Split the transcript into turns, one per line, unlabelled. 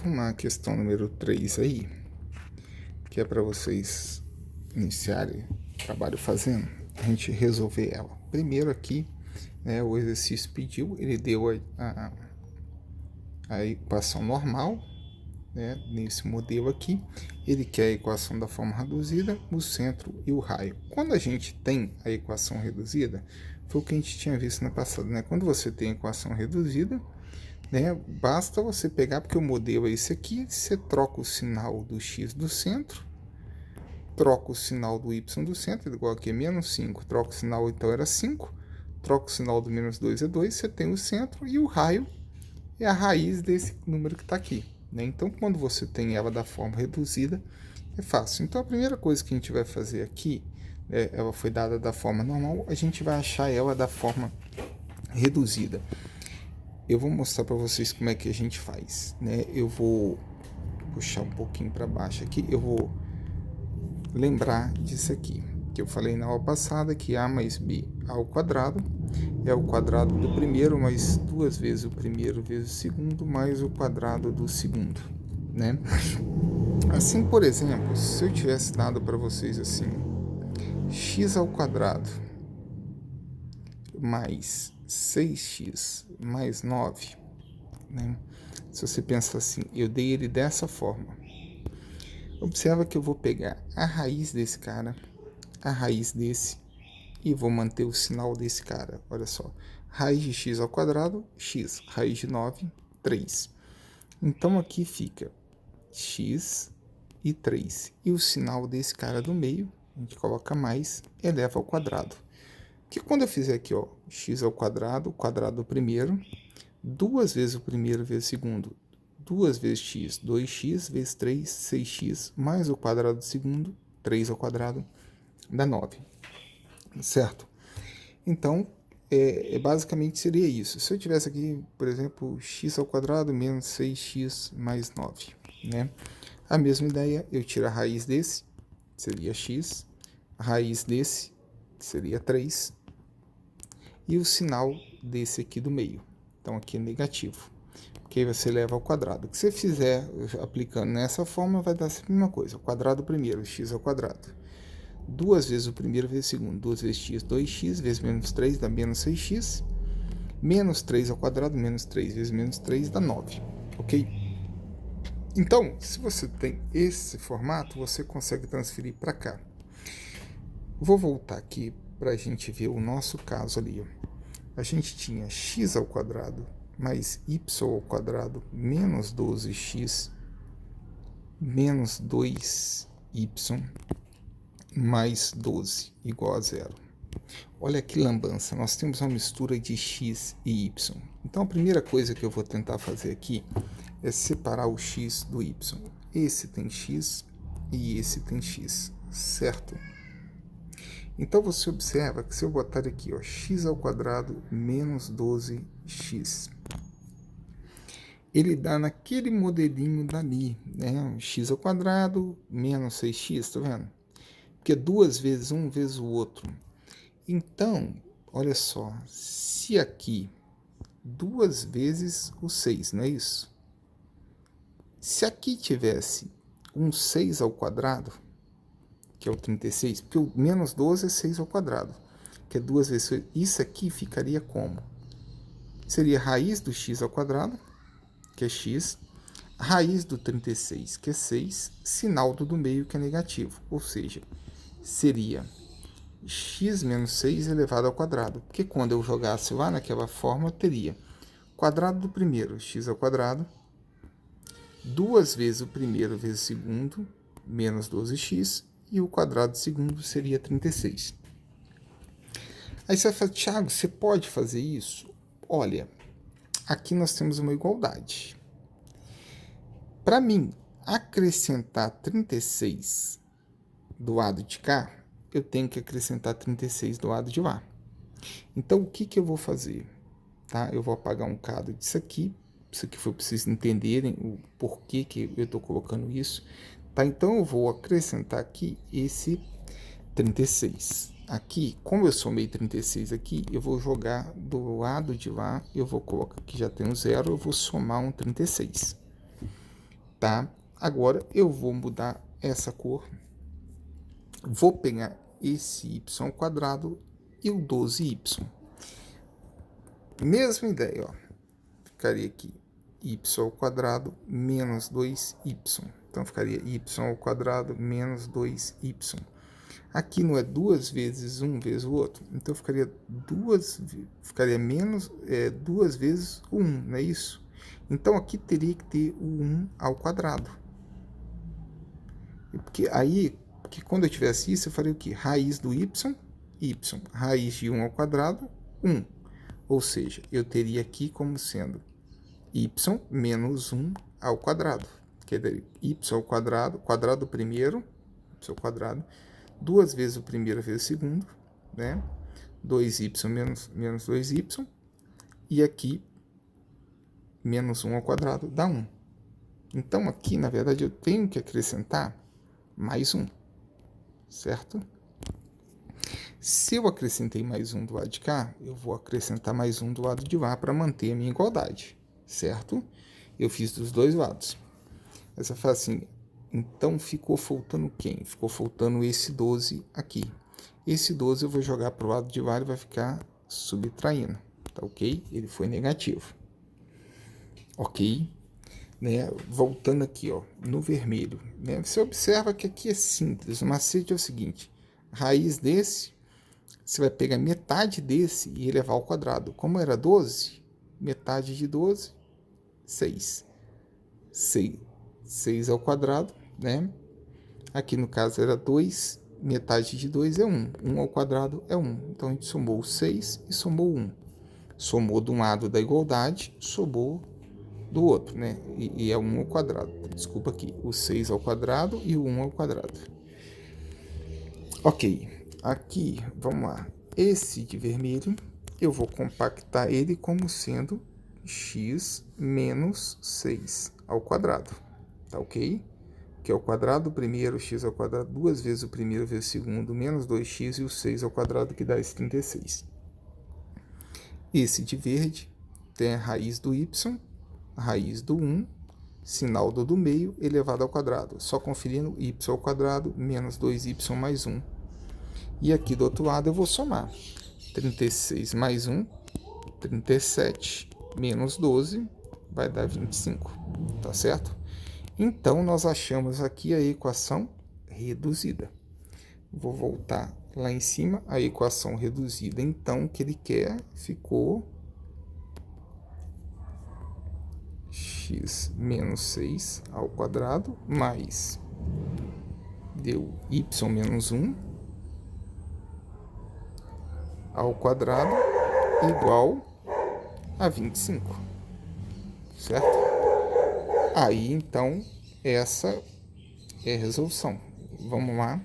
arrumar a questão número 3 aí, que é para vocês iniciarem o trabalho fazendo, a gente resolver ela. Primeiro aqui, né, o exercício pediu, ele deu a equação normal, né, nesse modelo aqui, ele quer a equação da forma reduzida, o centro e o raio. Quando a gente tem a equação reduzida, foi o que a gente tinha visto na passada, né? Quando você tem a equação reduzida, né, basta você pegar, porque o modelo é esse aqui, você troca o sinal do x do centro, troca o sinal do y do centro, igual aqui é menos 5, troca o sinal, então era 5, troca o sinal do menos 2 é 2, você tem o centro, e o raio é a raiz desse número que está aqui, né? Então, quando você tem ela da forma reduzida, é fácil. Então, a primeira coisa que a gente vai fazer aqui, ela foi dada da forma normal, a gente vai achar ela da forma reduzida. Eu vou mostrar para vocês como é que a gente faz, né? Eu vou puxar um pouquinho para baixo aqui, eu vou lembrar disso aqui, que eu falei na aula passada, que a mais b ao quadrado é o quadrado do primeiro mais duas vezes o primeiro vezes o segundo mais o quadrado do segundo, né? Assim, por exemplo, se eu tivesse dado para vocês assim, x ao quadrado mais 6x mais 9, né? Se você pensa assim, eu dei ele dessa forma. Observa que eu vou pegar a raiz desse cara, a raiz desse, e vou manter o sinal desse cara. Olha só, raiz de x ao quadrado, x, raiz de 9, 3. Então aqui fica x e 3. E o sinal desse cara do meio, a gente coloca mais, eleva ao quadrado. Que quando eu fizer aqui, ó, x ao quadrado, o quadrado do primeiro, duas vezes o primeiro vezes o segundo, 2 vezes x, 2x vezes 3, 6x, mais o quadrado do segundo, 3 ao quadrado, dá 9. Certo? Então, basicamente seria isso. Se eu tivesse aqui, por exemplo, x ao quadrado menos 6x mais 9, né? A mesma ideia, eu tiro a raiz desse, seria x, a raiz desse seria 3, e o sinal desse aqui do meio. Então, aqui é negativo, porque aí você leva ao quadrado. O que você fizer aplicando nessa forma vai dar sempre a mesma coisa. O quadrado primeiro, x ao quadrado. 2 vezes o primeiro vezes o segundo. 2 vezes x, 2x, vezes menos 3 dá menos 6x. Menos 3 ao quadrado, menos 3 vezes menos 3 dá 9. Ok? Então, se você tem esse formato, você consegue transferir para cá. Vou voltar aqui para a gente ver o nosso caso ali. A gente tinha x ao quadrado mais y ao quadrado menos 12x menos 2y mais 12 igual a zero. Olha que lambança, nós temos uma mistura de x e y. Então a primeira coisa que eu vou tentar fazer aqui é separar o x do y. Esse tem x e esse tem x, certo? Então você observa que se eu botar aqui, ó, x ao quadrado menos 12x, ele dá naquele modelinho dali, né? X ao quadrado menos 6x, tá vendo? Porque é 2 vezes um vezes o outro. Então, olha só, se aqui 2 vezes o 6, não é isso? Se aqui tivesse um 6 ao quadrado, que é o 36, porque o menos 12 é 6 ao quadrado, que é 2 vezes 6, isso aqui ficaria como? Seria raiz do x ao quadrado, que é x, raiz do 36, que é 6, sinal do meio, que é negativo, ou seja, seria x menos 6 elevado ao quadrado, porque quando eu jogasse lá naquela forma, eu teria quadrado do primeiro, x ao quadrado, 2 vezes o primeiro vezes o segundo, menos 12x, e o quadrado do segundo seria 36. Aí você vai falar, Thiago, você pode fazer isso? Olha, aqui nós temos uma igualdade. Para mim acrescentar 36 do lado de cá, eu tenho que acrescentar 36 do lado de lá. Então, o que eu vou fazer? Tá? Eu vou apagar um cado disso aqui. Isso aqui foi para vocês entenderem o porquê que eu estou colocando isso. Tá? Então, eu vou acrescentar aqui esse 36. Aqui, como eu somei 36 aqui, eu vou jogar do lado de lá, eu vou colocar aqui, já tem um zero, eu vou somar um 36. tá? Agora eu vou mudar essa cor. Vou pegar esse y ao quadrado e o 12y. Mesma ideia, ó. Ficaria aqui y ao quadrado menos 2y. Então, ficaria y ao quadrado menos 2y. Aqui não é 2 vezes 1 vezes o outro. Então, ficaria menos 2 vezes o 1, não é isso? Então, aqui teria que ter o 1 ao quadrado. Porque quando eu tivesse isso, eu faria o quê? Raiz do y, y. Raiz de 1 ao quadrado, 1. Ou seja, eu teria aqui como sendo y menos 1 ao quadrado. Que é y ao quadrado, quadrado do primeiro, y ao quadrado, 2 vezes o primeiro vezes o segundo, né? 2y menos 2y. E aqui, menos 1 ao quadrado dá 1. Então, aqui, na verdade, eu tenho que acrescentar mais 1, certo? Se eu acrescentei mais 1 do lado de cá, eu vou acrescentar mais 1 do lado de lá para manter a minha igualdade, certo? Eu fiz dos dois lados. Aí você fala assim, então ficou faltando quem? Ficou faltando esse 12 aqui. Esse 12 eu vou jogar para o lado de lá e vai ficar subtraindo, tá ok? Ele foi negativo. Ok? Né? Voltando aqui, ó, no vermelho, né? Você observa que aqui é simples. O macete é o seguinte: raiz desse, você vai pegar metade desse e elevar ao quadrado. Como era 12, metade de 12, 6. 6 ao quadrado, né? Aqui no caso era 2, metade de 2 é 1. 1 ao quadrado é 1. Então a gente somou 6 e somou 1. Somou de um lado da igualdade, somou do outro, né? E é 1 ao quadrado. Desculpa aqui, o 6 ao quadrado e o 1 ao quadrado. Ok, aqui, vamos lá. Esse de vermelho, eu vou compactar ele como sendo x menos 6 ao quadrado, tá ok? Que é o quadrado do primeiro, x ao quadrado, 2 vezes o primeiro vezes o segundo, menos 2x e o 6 ao quadrado, que dá esse 36. Esse de verde tem a raiz do y, raiz do 1, sinal do meio elevado ao quadrado. Só conferindo, y ao quadrado menos 2y mais 1. E aqui do outro lado eu vou somar. 36 mais 1, 37, menos 12, vai dar 25, tá certo? Então, nós achamos aqui a equação reduzida. Vou voltar lá em cima, a equação reduzida, então, que ele quer, ficou x menos 6 ao quadrado, mais, deu y menos 1 ao quadrado, igual a 25, certo? Aí, então, essa é a resolução. Vamos lá.